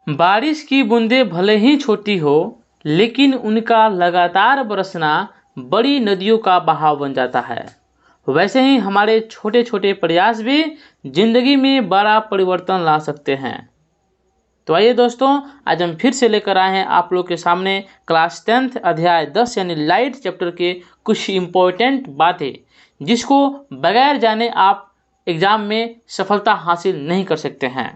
बारिश की बूंदें भले ही छोटी हो, लेकिन उनका लगातार बरसना बड़ी नदियों का बहाव बन जाता है। वैसे ही हमारे छोटे छोटे प्रयास भी जिंदगी में बड़ा परिवर्तन ला सकते हैं। तो आइए दोस्तों, आज हम फिर से लेकर आए हैं आप लोग के सामने क्लास 10th अध्याय 10 यानी लाइट चैप्टर के कुछ इम्पोर्टेंट बातें, जिसको बगैर जाने आप एग्जाम में सफलता हासिल नहीं कर सकते हैं।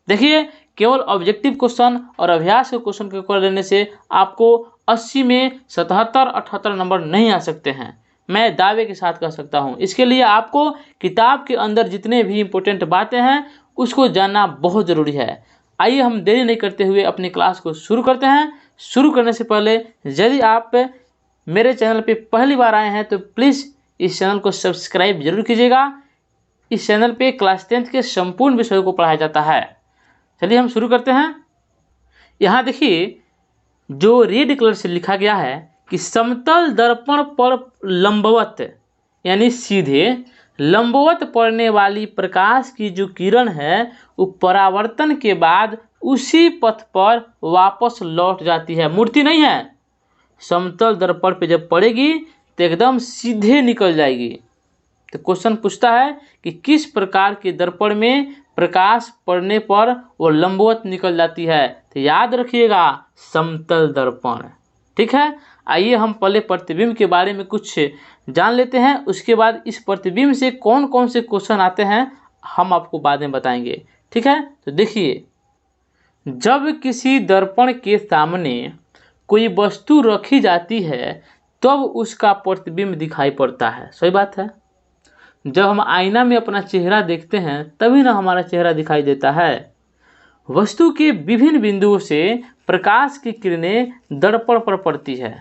देखिए, केवल ऑब्जेक्टिव क्वेश्चन और अभ्यास के क्वेश्चन को कर लेने से आपको 80 में 77-78 नंबर नहीं आ सकते हैं। मैं दावे के साथ कह सकता हूं। इसके लिए आपको किताब के अंदर जितने भी इम्पोर्टेंट बातें हैं उसको जानना बहुत ज़रूरी है। आइए हम देरी नहीं करते हुए अपनी क्लास को शुरू करते हैं। शुरू करने से पहले यदि आप मेरे चैनल पे पहली बार आए हैं तो प्लीज़ इस चैनल को सब्सक्राइब जरूर कीजिएगा। इस चैनल पे क्लास 10th के संपूर्ण विषयों को पढ़ाया जाता है। चलिए हम शुरू करते हैं। यहाँ देखिए, जो रेड कलर से लिखा गया है कि समतल दर्पण पर लंबवत यानी सीधे लंबवत पड़ने वाली प्रकाश की जो किरण है वो परावर्तन के बाद उसी पथ पर वापस लौट जाती है। मूर्ति नहीं है, समतल दर्पण पे जब पड़ेगी तो एकदम सीधे निकल जाएगी। तो क्वेश्चन पूछता है कि किस प्रकार के दर्पण में प्रकाश पड़ने पर वो लंबवत निकल जाती है। तो याद रखिएगा, समतल दर्पण। ठीक है, आइए हम पहले प्रतिबिंब के बारे में कुछ जान लेते हैं। उसके बाद इस प्रतिबिंब से कौन कौन से क्वेश्चन आते हैं हम आपको बाद में बताएंगे। ठीक है, तो देखिए, जब किसी दर्पण के सामने कोई वस्तु रखी जाती है तब उसका प्रतिबिंब दिखाई पड़ता है। सही बात है। जब हम आईना में अपना चेहरा देखते हैं तभी ना हमारा चेहरा दिखाई देता है। वस्तु के विभिन्न बिंदुओं से प्रकाश की किरणें दर्पण पर पड़ती है।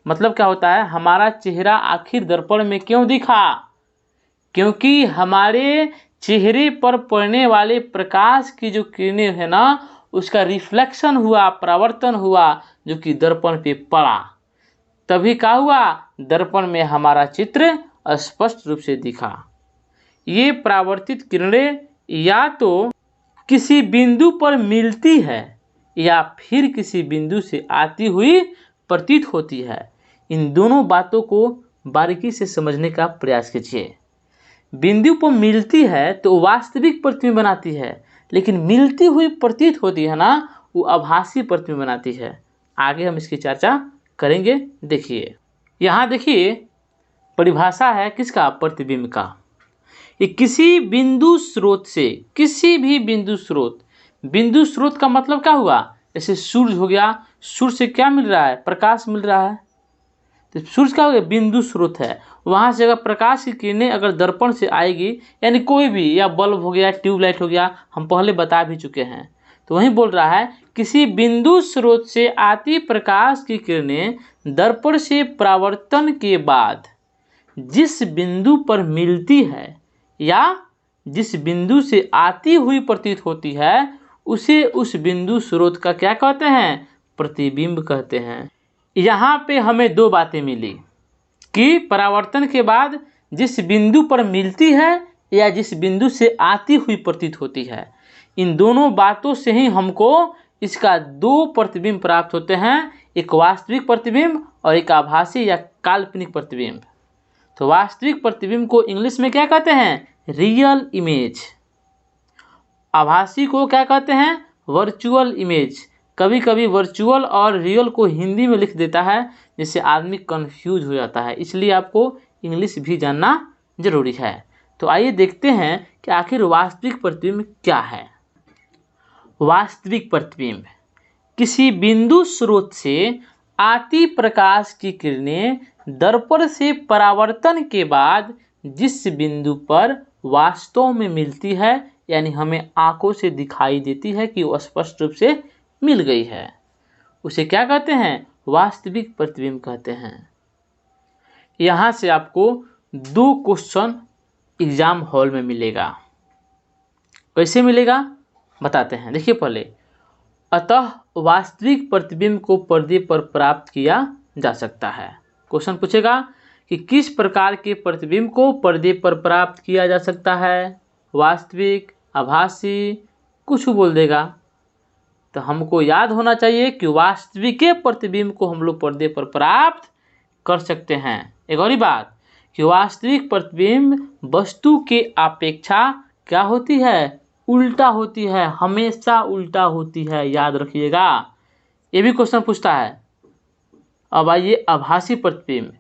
मतलब क्या होता है, हमारा चेहरा आखिर दर्पण में क्यों दिखा? क्योंकि हमारे चेहरे पर पड़ने वाले प्रकाश की जो किरणें है ना, उसका रिफ्लेक्शन हुआ, परावर्तन हुआ, जो कि दर्पण पे पड़ा। तभी क्या हुआ, दर्पण में हमारा चित्र स्पष्ट रूप से दिखा। ये परावर्तित किरणें या तो किसी बिंदु पर मिलती है या फिर किसी बिंदु से आती हुई प्रतीत होती है। इन दोनों बातों को बारीकी से समझने का प्रयास कीजिए। बिंदु पर मिलती है तो वास्तविक प्रतिबिंब बनाती है, लेकिन मिलती हुई प्रतीत होती है ना, वो आभासी प्रतिबिंब बनाती है। आगे हम इसकी चर्चा करेंगे। देखिए, यहाँ देखिए, परिभाषा है किसका? प्रतिबिंब का। ये किसी बिंदु स्रोत से, किसी भी बिंदु स्रोत, बिंदु स्रोत का मतलब क्या हुआ? जैसे सूर्य हो गया, सूर्य से क्या मिल रहा है? प्रकाश मिल रहा है। तो सूर्य क्या हो गया? बिंदु स्रोत है। वहां से अगर प्रकाश की किरणें अगर दर्पण से आएगी, यानी कोई भी, या बल्ब हो गया, ट्यूबलाइट हो गया, हम पहले बता भी चुके हैं। तो वहीं बोल रहा है किसी बिंदु स्रोत से आती प्रकाश की किरणें दर्पण से परावर्तन के बाद जिस बिंदु पर मिलती है या जिस बिंदु से आती हुई प्रतीत होती है उसे उस बिंदु स्रोत का क्या कहते हैं? प्रतिबिंब कहते हैं। यहाँ पे हमें दो बातें मिली कि परावर्तन के बाद जिस बिंदु पर मिलती है या जिस बिंदु से आती हुई प्रतीत होती है। इन दोनों बातों से ही हमको इसका दो प्रतिबिंब प्राप्त होते हैं, एक वास्तविक प्रतिबिंब और एक आभासी या काल्पनिक प्रतिबिंब। तो वास्तविक प्रतिबिंब को इंग्लिश में क्या कहते हैं? Real image. आभासी को क्या कहते हैं? Virtual image. कभी कभी वर्चुअल और रियल को हिंदी में लिख देता है, जिससे आदमी कंफ्यूज हो जाता है। इसलिए आपको इंग्लिश भी जानना जरूरी है। तो आइए देखते हैं कि आखिर वास्तविक प्रतिबिंब क्या है। वास्तविक प्रतिबिंब किसी बिंदु स्रोत से आती प्रकाश की किरणें दर्पण से परावर्तन के बाद जिस बिंदु पर वास्तव में मिलती है, यानी हमें आंखों से दिखाई देती है कि वो स्पष्ट रूप से मिल गई है, उसे क्या कहते हैं? वास्तविक प्रतिबिंब कहते हैं। यहां से आपको दो क्वेश्चन एग्जाम हॉल में मिलेगा। कैसे मिलेगा बताते हैं। देखिए पहले, अतः वास्तविक प्रतिबिंब को पर्दे पर प्राप्त किया जा सकता है। क्वेश्चन पूछेगा कि किस प्रकार के प्रतिबिंब को पर्दे पर प्राप्त किया जा सकता है? वास्तविक, आभासी, कुछ बोल देगा। तो हमको याद होना चाहिए कि वास्तविक प्रतिबिंब को हम लोग पर्दे पर प्राप्त कर सकते हैं। एक और ही बात कि वास्तविक प्रतिबिंब वस्तु के अपेक्षा क्या होती है, उल्टा होती है, हमेशा उल्टा होती है, याद रखिएगा। ये भी क्वेश्चन पूछता है। अब आइए आभासी प्रतिबिंब।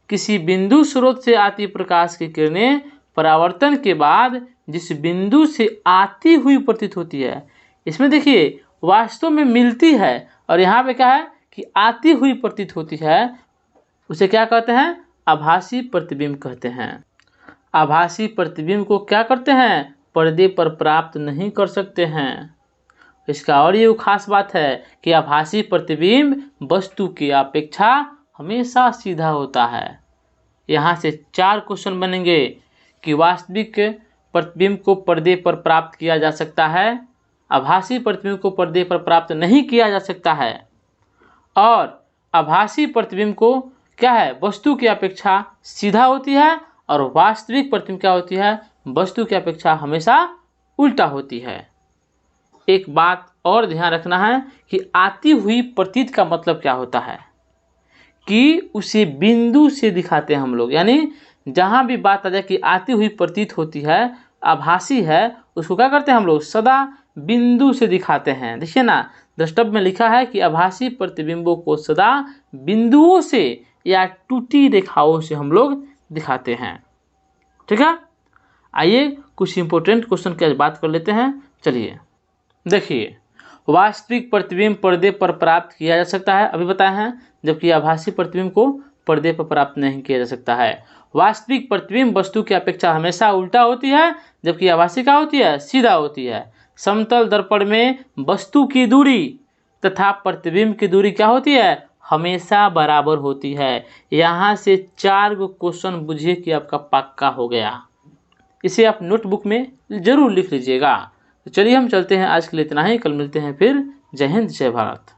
किसी बिंदु स्रोत से आती प्रकाश की किरणें परावर्तन के बाद जिस बिंदु से आती हुई प्रतीत होती है, इसमें देखिए वास्तव में मिलती है और यहाँ पे क्या है कि आती हुई प्रतीत होती है, उसे क्या कहते हैं, आभासी प्रतिबिंब कहते हैं। आभासी प्रतिबिंब को क्या करते हैं, पर्दे पर प्राप्त नहीं कर सकते हैं। इसका और ये खास बात है कि आभासी प्रतिबिंब वस्तु की अपेक्षा हमेशा सीधा होता है। यहाँ से 4 क्वेश्चन बनेंगे कि वास्तविक प्रतिबिंब को पर्दे पर प्राप्त किया जा सकता है, आभासी प्रतिबिंब को पर्दे पर प्राप्त नहीं किया जा सकता है, और आभासी प्रतिबिंब को क्या है, वस्तु की अपेक्षा सीधा होती है, और वास्तविक प्रतिबिंब क्या होती है, वस्तु की अपेक्षा हमेशा उल्टा होती है। एक बात और ध्यान रखना है कि आती हुई प्रतीत का मतलब क्या होता है कि उसे बिंदु से दिखाते हैं हम लोग, यानी जहाँ भी बात आ जाए कि आती हुई प्रतीत होती है, आभासी है, उसको क्या करते हैं हम लोग, सदा बिंदु से दिखाते हैं। देखिए ना, द्रष्टव्य में लिखा है कि आभासी प्रतिबिंबों को सदा बिंदुओं से या टूटी रेखाओं से हम लोग दिखाते हैं। ठीक है, आइए कुछ इंपॉर्टेंट क्वेश्चन की बात कर लेते हैं। चलिए देखिए, वास्तविक प्रतिबिंब पर्दे पर प्राप्त किया जा सकता है, अभी बताए हैं, जबकि आभासी प्रतिबिंब को पर्दे पर प्राप्त नहीं किया जा सकता है। वास्तविक प्रतिबिंब वस्तु की अपेक्षा हमेशा उल्टा होती है, जबकि आभासी क्या होती है, सीधा होती है। समतल दर्पण में वस्तु की दूरी तथा प्रतिबिंब की दूरी क्या होती है, हमेशा बराबर होती है। यहाँ से 4 क्वेश्चन बुझिए कि आपका पक्का हो गया। इसे आप नोटबुक में जरूर लिख लीजिएगा। तो चलिए हम चलते हैं, आज के लिए इतना ही, कल मिलते हैं फिर। जय हिंद, जय भारत।